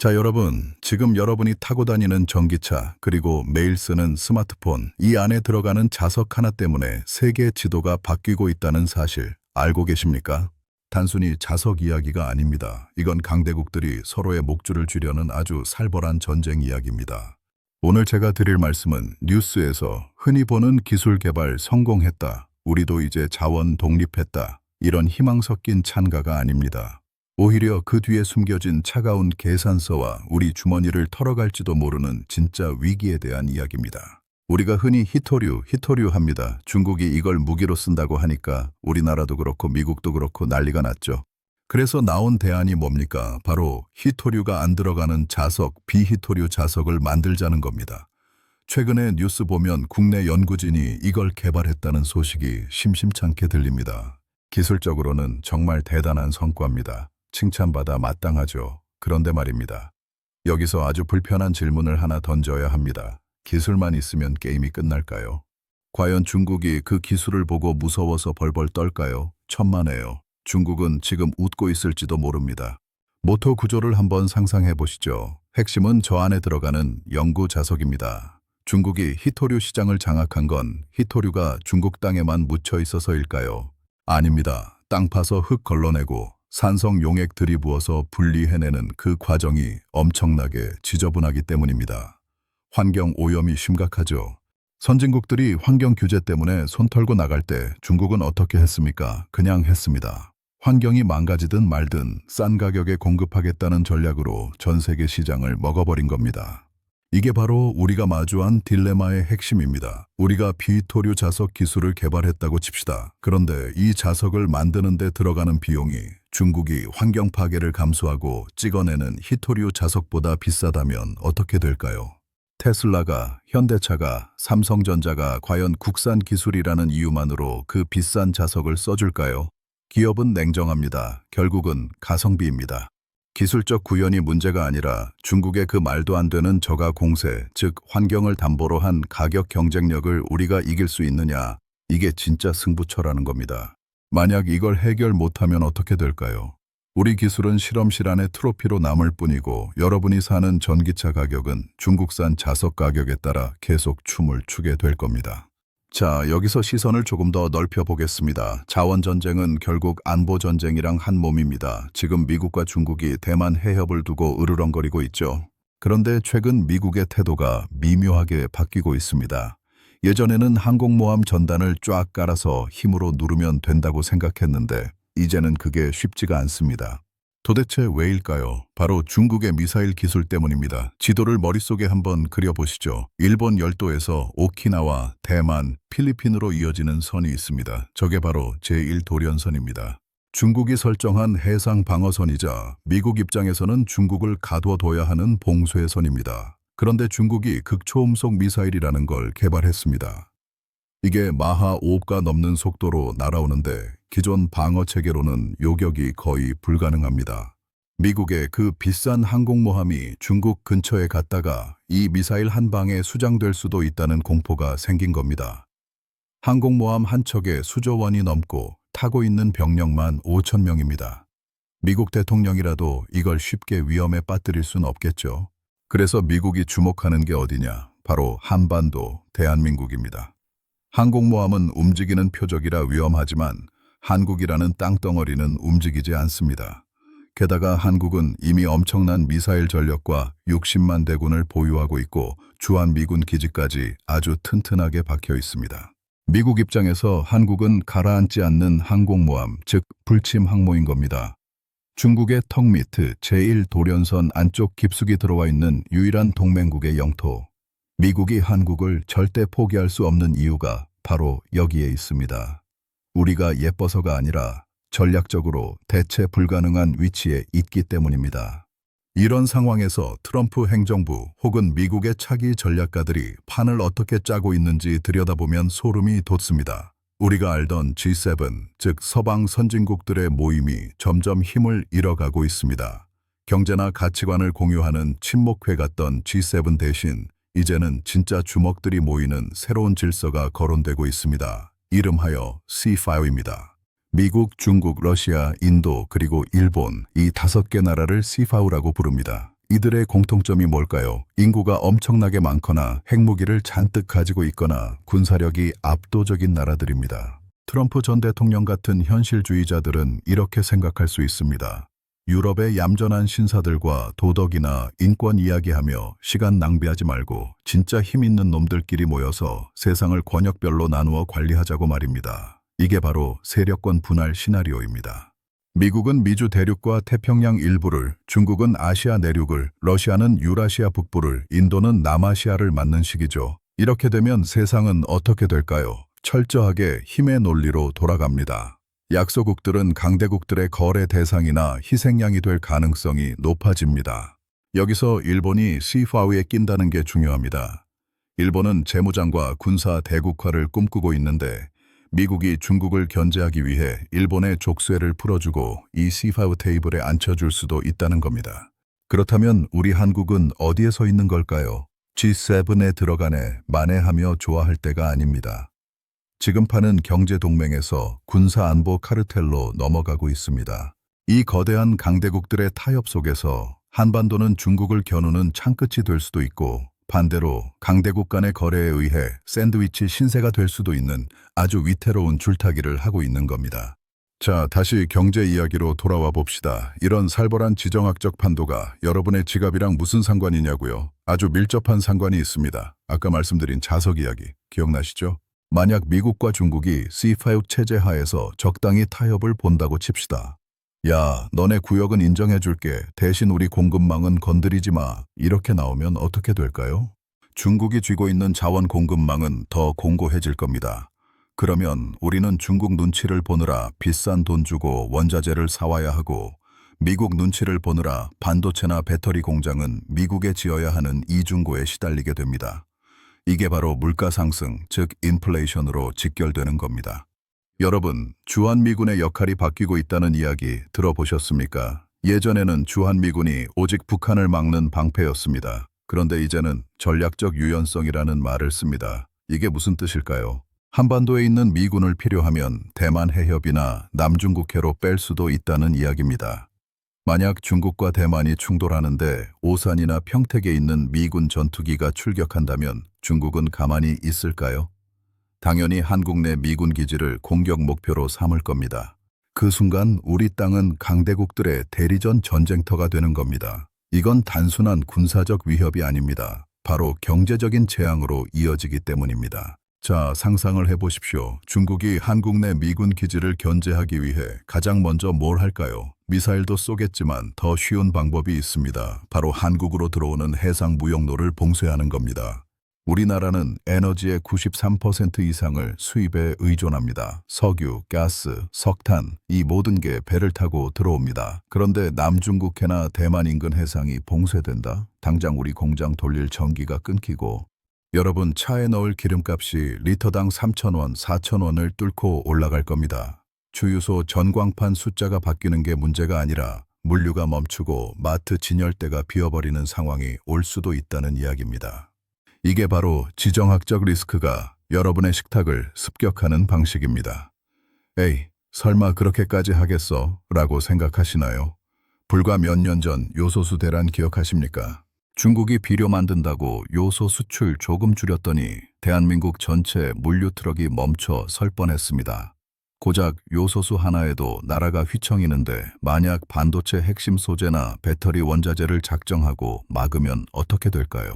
자, 여러분, 지금 여러분이 타고 다니는 전기차, 그리고 매일 쓰는 스마트폰, 이 안에 들어가는 자석 하나 때문에 세계 지도가 바뀌고 있다는 사실 알고 계십니까? 단순히 자석 이야기가 아닙니다. 이건 강대국들이 서로의 목줄을 쥐려는 아주 살벌한 전쟁 이야기입니다. 오늘 제가 드릴 말씀은 뉴스에서 흔히 보는 기술 개발 성공했다, 우리도 이제 자원 독립했다, 이런 희망 섞인 찬가가 아닙니다. 오히려 그 뒤에 숨겨진 차가운 계산서와 우리 주머니를 털어갈지도 모르는 진짜 위기에 대한 이야기입니다. 우리가 흔히 히토류 합니다. 중국이 이걸 무기로 쓴다고 하니까 우리나라도 그렇고 미국도 그렇고 난리가 났죠. 그래서 나온 대안이 뭡니까? 바로 히토류가 안 들어가는 자석, 비히토류 자석을 만들자는 겁니다. 최근에 뉴스 보면 국내 연구진이 이걸 개발했다는 소식이 심심찮게 들립니다. 기술적으로는 정말 대단한 성과입니다. 칭찬받아 마땅하죠. 그런데 말입니다. 여기서 아주 불편한 질문을 하나 던져야 합니다. 기술만 있으면 게임이 끝날까요? 과연 중국이 그 기술을 보고 무서워서 벌벌 떨까요? 천만에요. 중국은 지금 웃고 있을지도 모릅니다. 모터 구조를 한번 상상해 보시죠. 핵심은 저 안에 들어가는 영구 자석입니다. 중국이 히토류 시장을 장악한 건 히토류가 중국 땅에만 묻혀 있어서일까요? 아닙니다. 땅 파서 흙 걸러내고 산성 용액 들이부어서 분리해내는 그 과정이 엄청나게 지저분하기 때문입니다. 환경 오염이 심각하죠. 선진국들이 환경 규제 때문에 손 털고 나갈 때 중국은 어떻게 했습니까? 그냥 했습니다. 환경이 망가지든 말든 싼 가격에 공급하겠다는 전략으로 전 세계 시장을 먹어버린 겁니다. 이게 바로 우리가 마주한 딜레마의 핵심입니다. 우리가 비토류 자석 기술을 개발했다고 칩시다. 그런데 이 자석을 만드는 데 들어가는 비용이 중국이 환경 파괴를 감수하고 찍어내는 히토류 자석보다 비싸다면 어떻게 될까요? 테슬라가, 현대차가, 삼성전자가 과연 국산 기술이라는 이유만으로 그 비싼 자석을 써줄까요? 기업은 냉정합니다. 결국은 가성비입니다. 기술적 구현이 문제가 아니라 중국의 그 말도 안 되는 저가 공세, 즉 환경을 담보로 한 가격 경쟁력을 우리가 이길 수 있느냐, 이게 진짜 승부처라는 겁니다. 만약 이걸 해결 못하면 어떻게 될까요? 우리 기술은 실험실 안의 트로피로 남을 뿐이고 여러분이 사는 전기차 가격은 중국산 자석 가격에 따라 계속 춤을 추게 될 겁니다. 자, 여기서 시선을 조금 더 넓혀보겠습니다. 자원전쟁은 결국 안보전쟁이랑 한 몸입니다. 지금 미국과 중국이 대만 해협을 두고 으르렁거리고 있죠. 그런데 최근 미국의 태도가 미묘하게 바뀌고 있습니다. 예전에는 항공모함 전단을 쫙 깔아서 힘으로 누르면 된다고 생각했는데 이제는 그게 쉽지가 않습니다. 도대체 왜일까요? 바로 중국의 미사일 기술 때문입니다. 지도를 머릿속에 한번 그려보시죠. 일본 열도에서 오키나와, 대만, 필리핀으로 이어지는 선이 있습니다. 저게 바로 제1도련선입니다. 중국이 설정한 해상 방어선이자 미국 입장에서는 중국을 가둬둬야 하는 봉쇄 선입니다. 그런데 중국이 극초음속 미사일이라는 걸 개발했습니다. 이게 마하 5가 넘는 속도로 날아오는데 기존 방어 체계로는 요격이 거의 불가능합니다. 미국의 그 비싼 항공모함이 중국 근처에 갔다가 이 미사일 한 방에 수장될 수도 있다는 공포가 생긴 겁니다. 항공모함 한 척에 수조 원이 넘고 타고 있는 병력만 5천 명입니다. 미국 대통령이라도 이걸 쉽게 위험에 빠뜨릴 순 없겠죠. 그래서 미국이 주목하는 게 어디냐? 바로 한반도, 대한민국입니다. 항공모함은 움직이는 표적이라 위험하지만 한국이라는 땅덩어리는 움직이지 않습니다. 게다가 한국은 이미 엄청난 미사일 전력과 60만 대군을 보유하고 있고 주한미군 기지까지 아주 튼튼하게 박혀 있습니다. 미국 입장에서 한국은 가라앉지 않는 항공모함, 즉 불침 항모인 겁니다. 중국의 턱 밑 제1도련선 안쪽 깊숙이 들어와 있는 유일한 동맹국의 영토. 미국이 한국을 절대 포기할 수 없는 이유가 바로 여기에 있습니다. 우리가 예뻐서가 아니라 전략적으로 대체 불가능한 위치에 있기 때문입니다. 이런 상황에서 트럼프 행정부 혹은 미국의 차기 전략가들이 판을 어떻게 짜고 있는지 들여다보면 소름이 돋습니다. 우리가 알던 G7, 즉 서방 선진국들의 모임이 점점 힘을 잃어가고 있습니다. 경제나 가치관을 공유하는 친목회 같던 G7 대신 이제는 진짜 주먹들이 모이는 새로운 질서가 거론되고 있습니다. 이름하여 C5입니다. 미국, 중국, 러시아, 인도, 그리고 일본 이 5개 나라를 C5라고 부릅니다. 이들의 공통점이 뭘까요? 인구가 엄청나게 많거나 핵무기를 잔뜩 가지고 있거나 군사력이 압도적인 나라들입니다. 트럼프 전 대통령 같은 현실주의자들은 이렇게 생각할 수 있습니다. 유럽의 얌전한 신사들과 도덕이나 인권 이야기하며 시간 낭비하지 말고 진짜 힘 있는 놈들끼리 모여서 세상을 권역별로 나누어 관리하자고 말입니다. 이게 바로 세력권 분할 시나리오입니다. 미국은 미주 대륙과 태평양 일부를, 중국은 아시아 내륙을, 러시아는 유라시아 북부를, 인도는 남아시아를 맡는 식이죠. 이렇게 되면 세상은 어떻게 될까요? 철저하게 힘의 논리로 돌아갑니다. 약소국들은 강대국들의 거래 대상이나 희생양이 될 가능성이 높아집니다. 여기서 일본이 C5에 낀다는 게 중요합니다. 일본은 재무장과 군사 대국화를 꿈꾸고 있는데 미국이 중국을 견제하기 위해 일본의 족쇄를 풀어주고 이 C5 테이블에 앉혀줄 수도 있다는 겁니다. 그렇다면 우리 한국은 어디에 서 있는 걸까요? G7에 들어가네 만회하며 좋아할 때가 아닙니다. 지금 파는 경제동맹에서 군사안보 카르텔로 넘어가고 있습니다. 이 거대한 강대국들의 타협 속에서 한반도는 중국을 겨누는 창끝이 될 수도 있고 반대로 강대국 간의 거래에 의해 샌드위치 신세가 될 수도 있는 아주 위태로운 줄타기를 하고 있는 겁니다. 자, 다시 경제 이야기로 돌아와 봅시다. 이런 살벌한 지정학적 판도가 여러분의 지갑이랑 무슨 상관이냐고요? 아주 밀접한 상관이 있습니다. 아까 말씀드린 자석 이야기 기억나시죠? 만약 미국과 중국이 C5 체제 하에서 적당히 타협을 본다고 칩시다. 야, 너네 구역은 인정해줄게. 대신 우리 공급망은 건드리지 마. 이렇게 나오면 어떻게 될까요? 중국이 쥐고 있는 자원 공급망은 더 공고해질 겁니다. 그러면 우리는 중국 눈치를 보느라 비싼 돈 주고 원자재를 사와야 하고 미국 눈치를 보느라 반도체나 배터리 공장은 미국에 지어야 하는 이중고에 시달리게 됩니다. 이게 바로 물가 상승, 즉 인플레이션으로 직결되는 겁니다. 여러분, 주한미군의 역할이 바뀌고 있다는 이야기 들어보셨습니까? 예전에는 주한미군이 오직 북한을 막는 방패였습니다. 그런데 이제는 전략적 유연성이라는 말을 씁니다. 이게 무슨 뜻일까요? 한반도에 있는 미군을 필요하면 대만 해협이나 남중국해로 뺄 수도 있다는 이야기입니다. 만약 중국과 대만이 충돌하는데 오산이나 평택에 있는 미군 전투기가 출격한다면 중국은 가만히 있을까요? 당연히 한국 내 미군 기지를 공격 목표로 삼을 겁니다. 그 순간 우리 땅은 강대국들의 대리전 전쟁터가 되는 겁니다. 이건 단순한 군사적 위협이 아닙니다. 바로 경제적인 재앙으로 이어지기 때문입니다. 자, 상상을 해보십시오. 중국이 한국 내 미군 기지를 견제하기 위해 가장 먼저 뭘 할까요? 미사일도 쏘겠지만 더 쉬운 방법이 있습니다. 바로 한국으로 들어오는 해상 무역로를 봉쇄하는 겁니다. 우리나라는 에너지의 93% 이상을 수입에 의존합니다. 석유, 가스, 석탄, 이 모든 게 배를 타고 들어옵니다. 그런데 남중국해나 대만 인근 해상이 봉쇄된다? 당장 우리 공장 돌릴 전기가 끊기고 여러분 차에 넣을 기름값이 리터당 3,000원, 4,000원을 뚫고 올라갈 겁니다. 주유소 전광판 숫자가 바뀌는 게 문제가 아니라 물류가 멈추고 마트 진열대가 비어버리는 상황이 올 수도 있다는 이야기입니다. 이게 바로 지정학적 리스크가 여러분의 식탁을 습격하는 방식입니다. 에이, 설마 그렇게까지 하겠어? 라고 생각하시나요? 불과 몇 년 전 요소수 대란 기억하십니까? 중국이 비료 만든다고 요소 수출 조금 줄였더니 대한민국 전체 물류 트럭이 멈춰 설 뻔했습니다. 고작 요소수 하나에도 나라가 휘청이는데 만약 반도체 핵심 소재나 배터리 원자재를 작정하고 막으면 어떻게 될까요?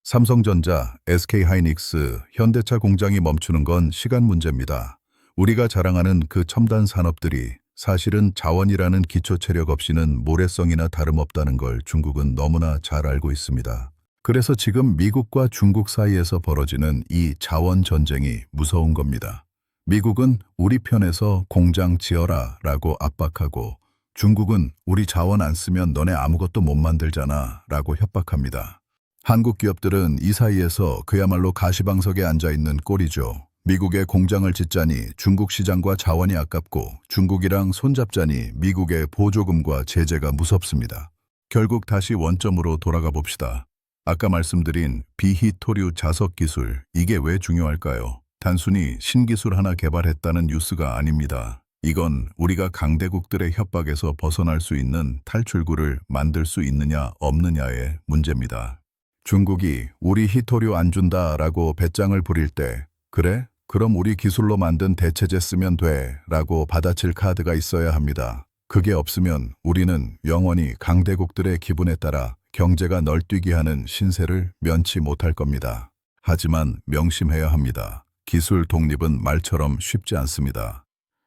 삼성전자, SK하이닉스, 현대차 공장이 멈추는 건 시간 문제입니다. 우리가 자랑하는 그 첨단 산업들이 사실은 자원이라는 기초 체력 없이는 모래성이나 다름없다는 걸 중국은 너무나 잘 알고 있습니다. 그래서 지금 미국과 중국 사이에서 벌어지는 이 자원 전쟁이 무서운 겁니다. 미국은 우리 편에서 공장 지어라 라고 압박하고 중국은 우리 자원 안 쓰면 너네 아무것도 못 만들잖아 라고 협박합니다. 한국 기업들은 이 사이에서 그야말로 가시방석에 앉아있는 꼴이죠. 미국에 공장을 짓자니 중국 시장과 자원이 아깝고 중국이랑 손잡자니 미국의 보조금과 제재가 무섭습니다. 결국 다시 원점으로 돌아가 봅시다. 아까 말씀드린 비희토류 자석 기술, 이게 왜 중요할까요? 단순히 신기술 하나 개발했다는 뉴스가 아닙니다. 이건 우리가 강대국들의 협박에서 벗어날 수 있는 탈출구를 만들 수 있느냐 없느냐의 문제입니다. 중국이 우리 히토류 안 준다라고 배짱을 부릴 때 그래? 그럼 우리 기술로 만든 대체제 쓰면 돼 라고 받아칠 카드가 있어야 합니다. 그게 없으면 우리는 영원히 강대국들의 기분에 따라 경제가 널뛰게 하는 신세를 면치 못할 겁니다. 하지만 명심해야 합니다. 기술 독립은 말처럼 쉽지 않습니다.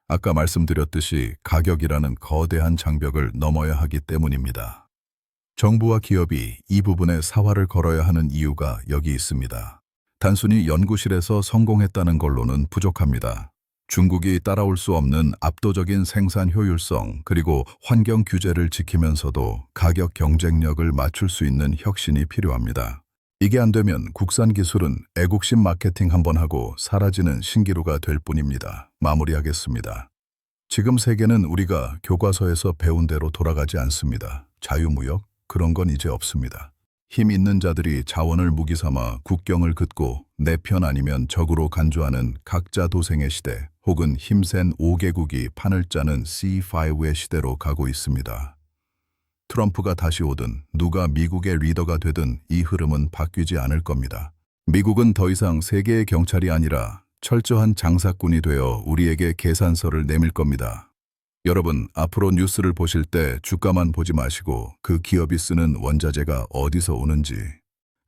아까 말씀드렸듯이 가격이라는 거대한 장벽을 넘어야 하기 때문입니다. 정부와 기업이 이 부분에 사활을 걸어야 하는 이유가 여기 있습니다. 단순히 연구실에서 성공했다는 걸로는 부족합니다. 중국이 따라올 수 없는 압도적인 생산 효율성 그리고 환경 규제를 지키면서도 가격 경쟁력을 맞출 수 있는 혁신이 필요합니다. 이게 안 되면 국산 기술은 애국심 마케팅 한번 하고 사라지는 신기루가 될 뿐입니다. 마무리하겠습니다. 지금 세계는 우리가 교과서에서 배운 대로 돌아가지 않습니다. 자유무역? 그런 건 이제 없습니다. 힘 있는 자들이 자원을 무기 삼아 국경을 긋고 내 편 아니면 적으로 간주하는 각자 도생의 시대 혹은 힘센 5개국이 판을 짜는 C5의 시대로 가고 있습니다. 트럼프가 다시 오든 누가 미국의 리더가 되든 이 흐름은 바뀌지 않을 겁니다. 미국은 더 이상 세계의 경찰이 아니라 철저한 장사꾼이 되어 우리에게 계산서를 내밀 겁니다. 여러분, 앞으로 뉴스를 보실 때 주가만 보지 마시고 그 기업이 쓰는 원자재가 어디서 오는지,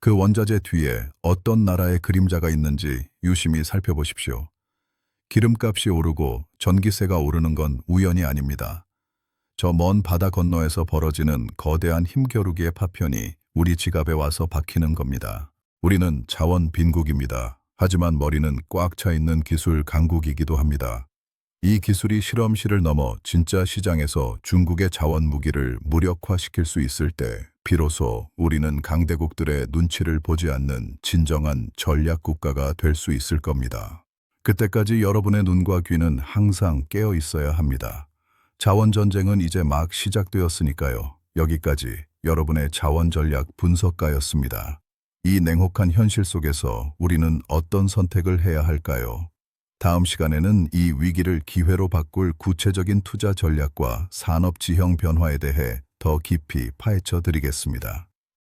그 원자재 뒤에 어떤 나라의 그림자가 있는지 유심히 살펴보십시오. 기름값이 오르고 전기세가 오르는 건 우연이 아닙니다. 저 먼 바다 건너에서 벌어지는 거대한 힘겨루기의 파편이 우리 지갑에 와서 박히는 겁니다. 우리는 자원 빈국입니다. 하지만 머리는 꽉 차 있는 기술 강국이기도 합니다. 이 기술이 실험실을 넘어 진짜 시장에서 중국의 자원 무기를 무력화시킬 수 있을 때 비로소 우리는 강대국들의 눈치를 보지 않는 진정한 전략 국가가 될 수 있을 겁니다. 그때까지 여러분의 눈과 귀는 항상 깨어 있어야 합니다. 자원 전쟁은 이제 막 시작되었으니까요. 여기까지 여러분의 자원 전략 분석가였습니다. 이 냉혹한 현실 속에서 우리는 어떤 선택을 해야 할까요? 다음 시간에는 이 위기를 기회로 바꿀 구체적인 투자 전략과 산업 지형 변화에 대해 더 깊이 파헤쳐 드리겠습니다.